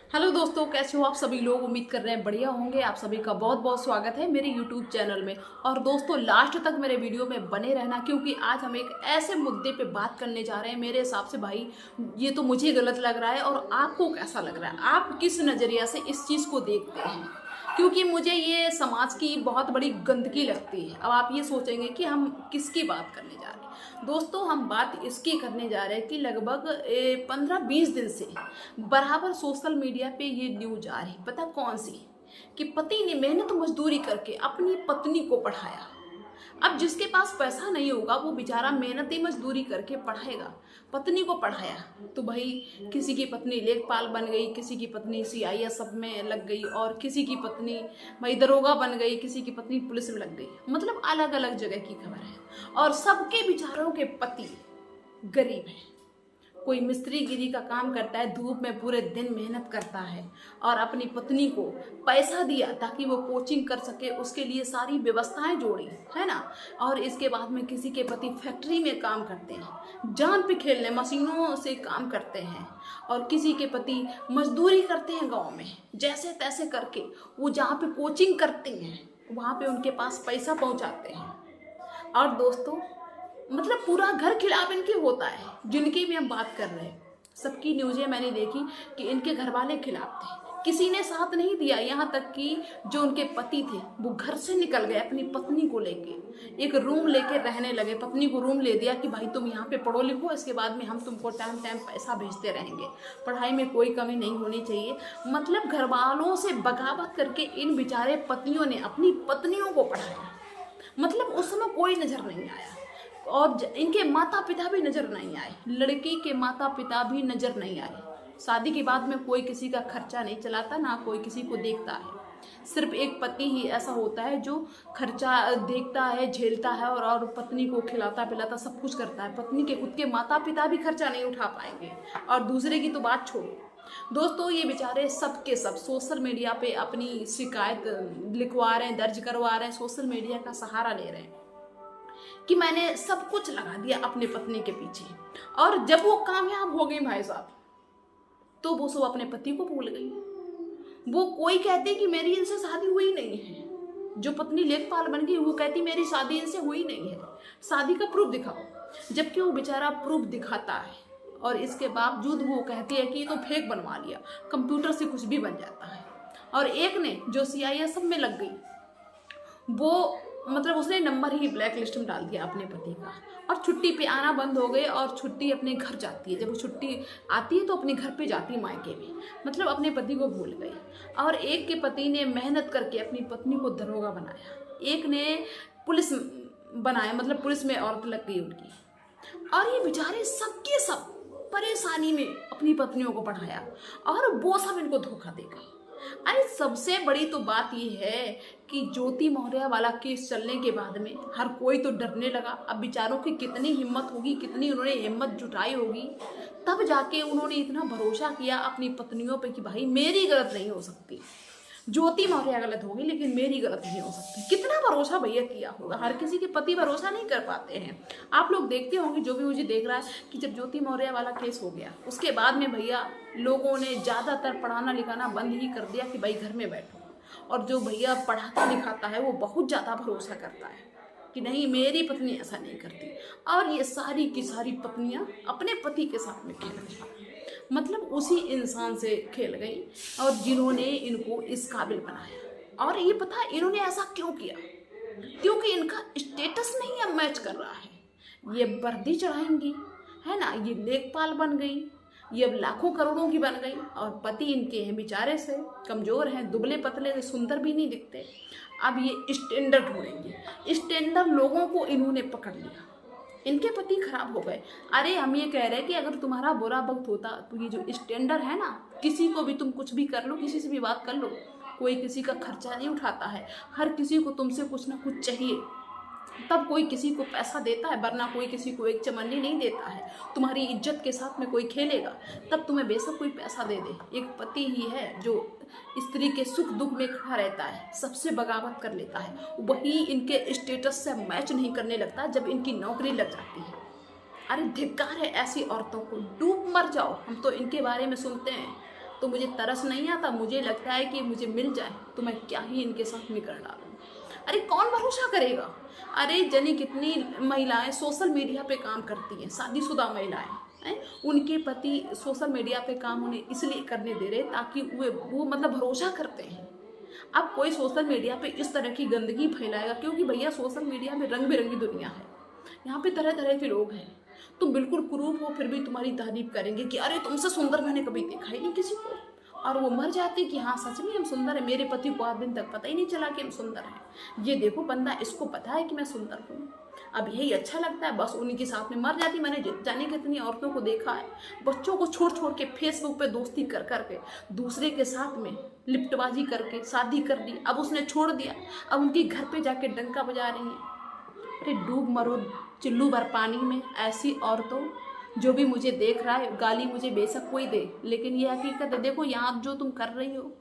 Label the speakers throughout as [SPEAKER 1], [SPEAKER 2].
[SPEAKER 1] Hello दोस्तों, कैसे हो आप सभी लोग। उम्मीद कर रहे हैं बढ़िया होंगे। आप सभी का बहुत बहुत स्वागत है मेरे यूट्यूब चैनल में। और दोस्तों, लास्ट तक मेरे वीडियो में बने रहना, क्योंकि आज हम एक ऐसे मुद्दे पे बात करने जा रहे हैं। मेरे हिसाब से भाई ये तो मुझे गलत लग रहा है, और आपको कैसा लग रहा है, आप किस नज़रिया से इस चीज़ को देखते हैं। क्योंकि मुझे ये समाज की बहुत बड़ी गंदगी लगती है। अब आप ये सोचेंगे कि हम किसकी बात करने जा रहे हैं। दोस्तों, हम बात इसकी करने जा रहे हैं कि लगभग 15-20 दिन से बराबर सोशल मीडिया पे ये न्यूज आ रही, पता कौन सी, कि पति ने मेहनत मजदूरी करके अपनी पत्नी को पढ़ाया। अब जिसके पास पैसा नहीं होगा वो बेचारा मेहनती मजदूरी करके पढ़ाएगा, पत्नी को पढ़ाया। तो भाई किसी की पत्नी लेखपाल बन गई, किसी की पत्नी CISF में लग गई, और किसी की पत्नी भाई दरोगा बन गई, किसी की पत्नी पुलिस में लग गई। मतलब अलग अलग जगह की खबर है। और सबके बेचारों के पति गरीब हैं। कोई मिस्त्रीगिरी का काम करता है, धूप में पूरे दिन मेहनत करता है, और अपनी पत्नी को पैसा दिया ताकि वो कोचिंग कर सके, उसके लिए सारी व्यवस्थाएं जोड़ी, है ना। और इसके बाद में किसी के पति फैक्ट्री में काम करते हैं, जान पे खेलने मशीनों से काम करते हैं, और किसी के पति मजदूरी करते हैं गाँव में, जैसे तैसे करके वो जहाँ पे कोचिंग करते हैं वहाँ पे उनके पास पैसा पहुँचाते हैं। और दोस्तों, मतलब पूरा घर खिलाफ इनके होता है। जिनकी भी हम बात कर रहे हैं, सबकी न्यूज़ें मैंने देखी कि इनके घर वाले खिलाफ थे, किसी ने साथ नहीं दिया। यहाँ तक कि जो उनके पति थे वो घर से निकल गए अपनी पत्नी को लेके, एक रूम लेके रहने लगे। पत्नी को रूम ले दिया कि भाई तुम यहाँ पे पढ़ो लिखो, इसके बाद में हम तुमको टाइम टाइम पैसा भेजते रहेंगे, पढ़ाई में कोई कमी नहीं होनी चाहिए। मतलब घर वालों से बगावत करके इन बेचारे पतियों ने अपनी पत्नियों को पढ़ाया। मतलब उस समय कोई नज़र नहीं आया, और इनके माता पिता भी नज़र नहीं आए, लड़की के माता पिता भी नज़र नहीं आए। शादी के बाद में कोई किसी का खर्चा नहीं चलाता, ना कोई किसी को देखता है। सिर्फ एक पति ही ऐसा होता है जो खर्चा देखता है, झेलता है, और पत्नी को खिलाता पिलाता सब कुछ करता है। पत्नी के खुद के माता पिता भी खर्चा नहीं उठा पाएंगे, और दूसरे की तो बात छोड़ो। दोस्तों, ये बेचारे सब के सब सोशल मीडिया पे अपनी शिकायत लिखवा रहे हैं, दर्ज करवा रहे हैं, सोशल मीडिया का सहारा ले रहे हैं कि मैंने सब कुछ लगा दिया अपने पत्नी के पीछे। और जब वो कामयाब हो गई भाई साहब, तो वो सब अपने पति को भूल गई। वो कोई कहती कि मेरी इनसे शादी हुई नहीं है, जो पत्नी लेखपाल बन गई वो कहती मेरी शादी इनसे हुई नहीं है, शादी का प्रूफ दिखाओ। जबकि वो बेचारा प्रूफ दिखाता है, और इसके बावजूद वो कहती है कि ये तो फेक बनवा लिया, कंप्यूटर से कुछ भी बन जाता है। और एक ने जो CISF में लग गई, वो मतलब उसने नंबर ही ब्लैक लिस्ट में डाल दिया अपने पति का, और छुट्टी पे आना बंद हो गए, और छुट्टी अपने घर जाती है। जब वो छुट्टी आती है तो अपने घर पे जाती है, मायके में। मतलब अपने पति को भूल गई। और एक के पति ने मेहनत करके अपनी पत्नी को दरोगा बनाया, एक ने पुलिस बनाया, मतलब पुलिस में औरत लग गई उनकी। और ये बेचारे सबके सब परेशानी में अपनी पत्नियों को पढ़ाया, और वो सब इनको धोखा दे गए। अरे सबसे बड़ी तो बात ये है कि ज्योति मौर्य वाला केस चलने के बाद में हर कोई तो डरने लगा। अब बेचारों की कितनी हिम्मत होगी, कितनी उन्होंने हिम्मत जुटाई होगी, तब जाके उन्होंने इतना भरोसा किया अपनी पत्नियों पे कि भाई मेरी गलत नहीं हो सकती, ज्योति मौर्य गलत होगी लेकिन मेरी गलत नहीं हो सकती। कितना भरोसा भैया किया होगा। हर किसी के पति भरोसा नहीं कर पाते हैं। आप लोग देखते होंगे, जो भी मुझे देख रहा है, कि जब ज्योति मौर्य वाला केस हो गया उसके बाद में भैया लोगों ने ज़्यादातर पढ़ाना लिखाना बंद ही कर दिया कि भाई घर में बैठो। और जो भैया पढ़ाता लिखाता है वो बहुत ज़्यादा भरोसा करता है कि नहीं मेरी पत्नी ऐसा नहीं करती। और ये सारी की सारी पत्नियाँ अपने पति के साथ में खेल गई, मतलब उसी इंसान से खेल गई, और जिन्होंने इनको इस काबिल बनाया। और ये पता है इन्होंने ऐसा क्यों किया, क्योंकि इनका स्टेटस नहीं अब मैच कर रहा है। ये वर्दी चढ़ाएंगी, है ना, ये लेखपाल बन गई, ये अब लाखों करोड़ों की बन गई, और पति इनके हैं बेचारे से कमज़ोर हैं, दुबले पतले से, सुंदर भी नहीं दिखते। अब ये स्टैंडर्ड ढूंढेंगे, स्टैंडर्ड लोगों को इन्होंने पकड़ लिया, इनके पति खराब हो गए। अरे हम ये कह रहे हैं कि अगर तुम्हारा बुरा वक्त होता तो ये जो स्टैंडर्ड है ना, किसी को भी तुम कुछ भी कर लो, किसी से भी बात कर लो, कोई किसी का खर्चा नहीं उठाता है, हर किसी को तुमसे कुछ ना कुछ चाहिए, तब कोई किसी को पैसा देता है, वरना कोई किसी को एक चमन्नी नहीं देता है। तुम्हारी इज्जत के साथ में कोई खेलेगा तब तुम्हें बेशक कोई पैसा दे दे। एक पति ही है जो स्त्री के सुख दुख में खड़ा रहता है, सबसे बगावत कर लेता है, वही इनके स्टेटस से मैच नहीं करने लगता जब इनकी नौकरी लग जाती है। अरे धिक्कार है ऐसी औरतों को, डूब मर जाओ। हम तो इनके बारे में सुनते हैं तो मुझे तरस नहीं आता, मुझे लगता है कि मुझे मिल जाए तो मैं क्या ही इनके साथ में कर डालूँ। अरे कौन भरोसा करेगा। अरे जनी कितनी महिलाएं सोशल मीडिया पे काम करती हैं, शादीशुदा महिलाएं हैं, उनके पति सोशल मीडिया पे काम उन्हें इसलिए करने दे रहे ताकि वो मतलब भरोसा करते हैं। अब कोई सोशल मीडिया पे इस तरह की गंदगी फैलाएगा, क्योंकि भैया सोशल मीडिया में रंग बिरंगी दुनिया है, यहाँ पे तरह तरह के लोग हैं। तुम बिल्कुल कुरूप हो फिर भी तुम्हारी तारीफ करेंगे कि अरे तुमसे सुंदर मैंने कभी देखा ही नहीं किसी को, और वो मर जाते कि हाँ सच में हम सुंदर है, मेरे पति को आज दिन तक पता ही नहीं चला कि हम सुंदर हैं। ये देखो बंदा, इसको पता है कि मैं सुंदर हूँ, अब यही अच्छा लगता है, बस उन्हीं के साथ में मर जाती। मैंने जाने कितनी औरतों को देखा है, बच्चों को छोड़ छोड़ के फेसबुक पे दोस्ती कर करके दूसरे के साथ में लिप्टबाजी करके शादी कर दी। अब उसने छोड़ दिया, अब उनके घर पे जाके डंका बजा रही हैं। अरे डूब मरो चिल्लू भर पानी में। ऐसी औरतों, जो भी मुझे देख रहा है, गाली मुझे बेशक कोई दे, लेकिन ये हकीकत है। देखो यहाँ जो तुम कर रही हो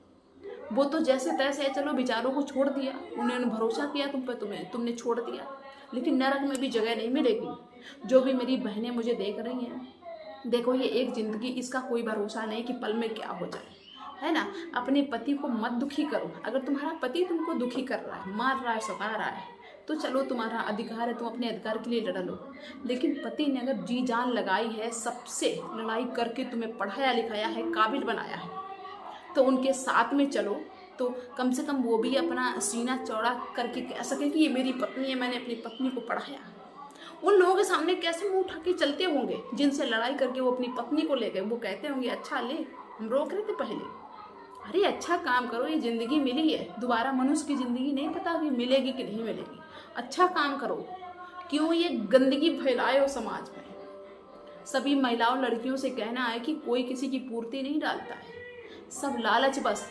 [SPEAKER 1] वो तो जैसे तैसे है, चलो बेचारों को छोड़ दिया, उन्होंने भरोसा किया तुम पे, तुमने छोड़ दिया, लेकिन नरक में भी जगह नहीं मिलेगी। जो भी मेरी बहनें मुझे देख रही हैं, देखो ये एक ज़िंदगी, इसका कोई भरोसा नहीं कि पल में क्या हो जाए, है ना। अपने पति को मत दुखी करो। अगर तुम्हारा पति तुमको दुखी कर रहा है, मार रहा है, सता रहा है, तो चलो तुम्हारा अधिकार है, तुम अपने अधिकार के लिए लड़ लो। लेकिन पति ने अगर जी जान लगाई है, सबसे लड़ाई करके तुम्हें पढ़ाया लिखाया है, काबिल बनाया है, तो उनके साथ में चलो, तो कम से कम वो भी अपना सीना चौड़ा करके कह सके कि ये मेरी पत्नी है, मैंने अपनी पत्नी को पढ़ाया। उन लोगों के सामने कैसे मुंह उठा के चलते होंगे जिनसे लड़ाई करके वो अपनी पत्नी को ले गए। वो कहते होंगे अच्छा ले, हम रोक रहे थे पहले। अरे अच्छा काम करो, ये ज़िंदगी मिली है, दोबारा मनुष्य की ज़िंदगी नहीं पता कि मिलेगी कि नहीं मिलेगी। अच्छा काम करो, क्यों ये गंदगी फैलाए हो समाज में। सभी महिलाओं लड़कियों से कहना है कि कोई किसी की पूर्ति नहीं डालता है, सब लालच बस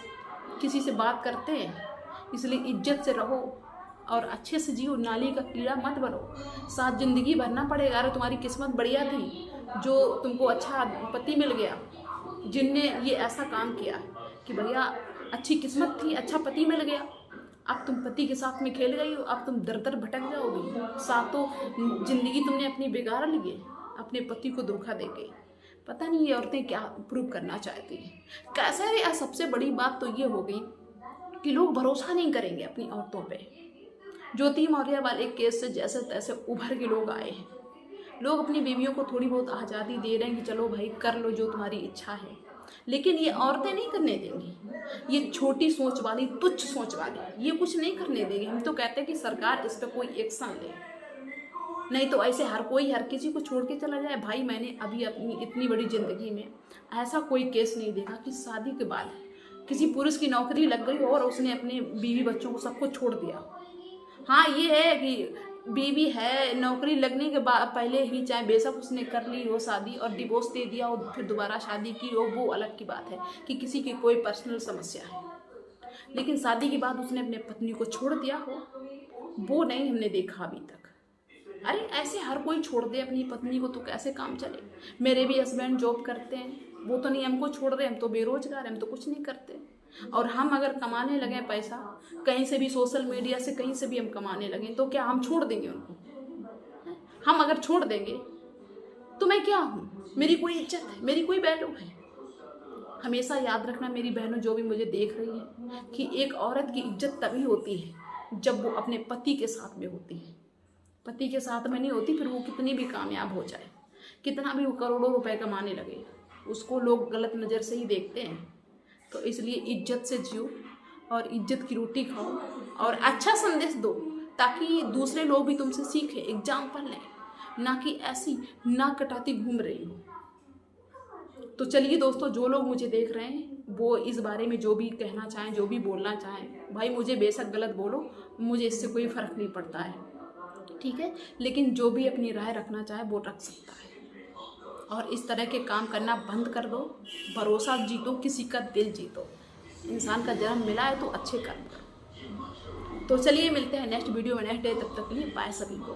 [SPEAKER 1] किसी से बात करते हैं, इसलिए इज्जत से रहो और अच्छे से जियो, नाली का कीड़ा मत बनो। साथ ज़िंदगी भरना पड़ेगा। अरे तुम्हारी किस्मत बढ़िया थी जो तुमको अच्छा पति मिल गया, जिनने ये ऐसा काम किया कि भैया अच्छी किस्मत थी, अच्छा पति मिल गया, अब तुम पति के साथ में खेल गई हो, अब तुम दर दर भटक जाओगी। सातों जिंदगी तुमने अपनी बिगाड़ ली है अपने पति को धोखा देके। पता नहीं ये औरतें क्या प्रूव करना चाहती हैं। कैसे रे, सबसे बड़ी बात तो ये हो गई कि लोग भरोसा नहीं करेंगे अपनी औरतों पे। ज्योति मौर्य वाले केस से जैसे तैसे उभर के लोग आए हैं। लोग अपनी बीवियों को थोड़ी बहुत आज़ादी दे रहे हैं कि चलो भाई कर लो जो तुम्हारी इच्छा है, लेकिन ये औरतें नहीं करने देंगी। ये छोटी सोच वाली, तुच्छ सोच वाली, ये कुछ नहीं करने देंगे। हम तो कहते हैं कि सरकार इस पर कोई एक्शन ले, नहीं तो ऐसे हर किसी को छोड़ के चला जाए। भाई मैंने अभी अपनी इतनी बड़ी ज़िंदगी में ऐसा कोई केस नहीं देखा कि शादी के बाद किसी पुरुष की नौकरी लग गई और उसने अपने बीवी बच्चों को सबको छोड़ दिया। हाँ ये है कि बीवी है, नौकरी लगने के बाद पहले ही चाहे बेशक उसने कर ली हो शादी और डिवोर्स दे दिया और फिर दोबारा शादी की हो, वो अलग की बात है कि किसी की कोई पर्सनल समस्या है, लेकिन शादी के बाद उसने अपने पत्नी को छोड़ दिया हो, वो नहीं हमने देखा अभी तक। अरे ऐसे हर कोई छोड़ दे अपनी पत्नी को तो कैसे काम चले। मेरे भी हस्बैंड जॉब करते हैं, वो तो नहीं हमको छोड़ रहे, हम तो बेरोजगार हैं, हम तो कुछ नहीं करते। और हम अगर कमाने लगे पैसा कहीं से भी, सोशल मीडिया से कहीं से भी हम कमाने लगे, तो क्या हम छोड़ देंगे उनको? हम अगर छोड़ देंगे तो मैं क्या हूँ? मेरी कोई इज्जत है, मेरी कोई वैल्यू है? हमेशा याद रखना मेरी बहनों, जो भी मुझे देख रही हैं, कि एक औरत की इज्जत तभी होती है जब वो अपने पति के साथ में होती है। पति के साथ में नहीं होती, फिर वो कितनी भी कामयाब हो जाए, कितना भी वो करोड़ों रुपए कमाने लगे, उसको लोग गलत नज़र से ही देखते हैं। तो इसलिए इज्जत से जियो और इज्जत की रोटी खाओ और अच्छा संदेश दो, ताकि दूसरे लोग भी तुमसे सीखें, एग्जाम्पल लें, ना कि ऐसी नाक कटाती घूम रही हो। तो चलिए दोस्तों, जो लोग मुझे देख रहे हैं वो इस बारे में जो भी कहना चाहें, जो भी बोलना चाहें, भाई मुझे बेशक गलत बोलो, मुझे इससे कोई फ़र्क नहीं पड़ता है, ठीक है, लेकिन जो भी अपनी राय रखना चाहे वो रख सकता है। और इस तरह के काम करना बंद कर दो, भरोसा जीतो, किसी का दिल जीतो। इंसान का जन्म मिला है तो अच्छे कर्म करो। तो चलिए मिलते हैं नेक्स्ट वीडियो में नेक्स्ट डे, तब तक के लिए बाय सभी को।